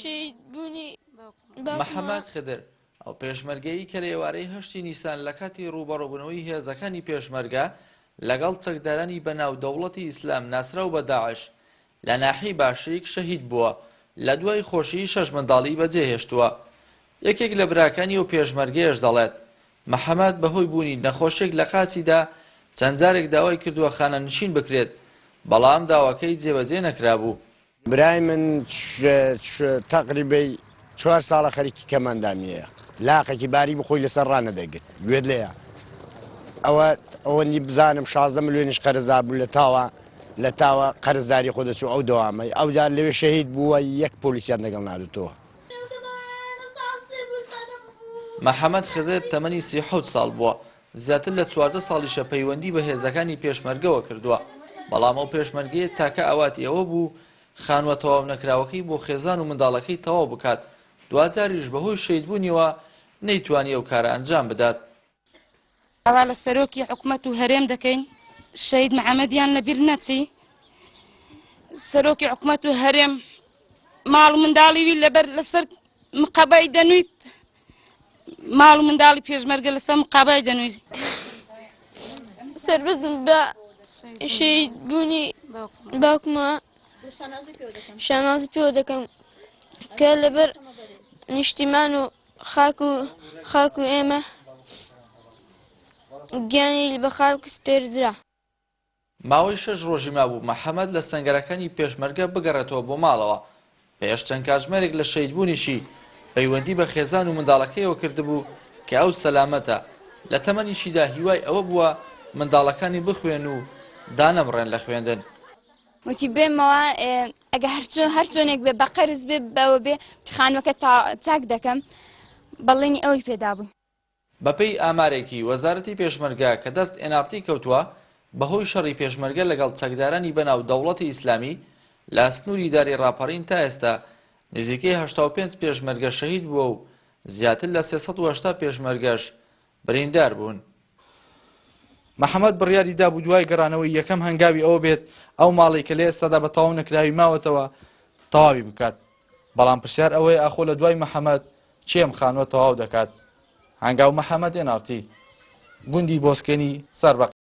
شهید بوونی محەممەد خدر ئەو پێشمەرگەیی کە لە ئێوارەی هەشتی نیسان لە کاتی ڕوبەڕۆبوونەوەی هێزەکانی پێشمەرگە لەگەڵ چەکدارانی بەناو دەوڵەتی ئیسلام ناسراو بە داعش لە ناحی باشیک شەهید بووە لە دوای خۆشی 6 منداڵی بەجێهێشتووە. یەکێک لە براکانی و پێشمەرگەیەش دەڵێت محەممەد بەهۆی بوونی نەخۆشێک لە قاچیدا چەند جارێک داوای کردووە خانەنشین بکرێت بەڵام داواکەی جێبەجێ نەکرابوو. برای من تقریبا 4 ساڵە خەریکی کەماندامیەیە لاقێکی باری بخۆی لەسەر ڕانەدەگرت گوێت لێیە ئەوەنی بزانم 16 ملیۆنیش قەرزدار بوو لە تاوە قەرزداری خۆ دەچوو ئەو دەوامەی ئەو جار لەوێ شەهید بووە یەک پۆلیسیان لەگەڵ نادوتەوە. محەممەد خدر تەمەنی 37 ساڵ بووە زیاتر لە 14 ساڵیشە پەیوەندی بە هێزەکانی پێشمەرگەوە کردووە بەڵام ئەو پێشمەرگەیە تاکە ئاواتی ئەوە بوو خانوە تەواو نەکراوەکەی بۆ خێزان و منداڵەکەی تەواو بکات دوجاریش بەهۆی شەیدبوونیەوە نەیتوانی ئەو کارە ئەنجام بدات. ئەوا لە سەرۆکی حکومەت و هەرێم دەکەین شەهید محەممەدیان لەبیر نەچی سەرۆکی حکومەت و هەرێم ماڵ و منداڵیوی لەبەر لەسەر مقابای دەنوویت ماڵ و منداڵی پێشمەرگە لەسەر مقابای دەنوویت سربەزم بە شهید بوونی باوکمە شانازی پێوە دەکەم کە لەبەر نیشتیمان و خاک و ئێمە گیانی بە خاک سپێردرا. ماوەی 6 ڕۆژی مابوو محەممەد لە سەنگەرەکانی پێشمەرگە بگەڕێتەوە بۆ ماڵەوە پێش چەند کاتژمێرێک لە شەیدبوونیشی پەیوەندی بە خێزان و منداڵەکەیەوە کردبوو کە ئەو سەلامەتە لە تەمەنیشیدا هیوای ئەوە بووە منداڵەکانی بخوێن و دانەبڕێن لە خوێندن. وتی بێمەوە ئەگە هەر چۆنێک بێ بە قەرز بێ بەوە بێ خانوەکە چاک دەکەم بەڵێنی ئەوەی پێدا بوو. بەپێی ئامارێکی وەزارەتی پێشمەرگە کە دەست NRT کەوتووە بەهۆی شەڕی پێشمەرگە لەگەڵ چەکدارانی بەناو دەوڵەتی ئیسلامی لە سنووری داری ڕاپەڕین تا ئێستا نزیکەی 85 پێشمەرگە شەهید بووە و زیاتر لە 380 پێشمەرگەش بریندار بوون. محەممەد بڕیاری دابوو دوای گەڕانەوەی یەکەم هەنگاوی ئەوە بێت ئەو ماڵی کە لە ئێستادا بە تەواو نەکراوی ماوەتەوە تەواوی بکات بەڵام پرسیار ئەوەی ئاخۆ لە دوای محەممەد چێم خانوە تەواو دەکات. هەنگاو محەممەد NRT گوندی بۆسکێنی سەر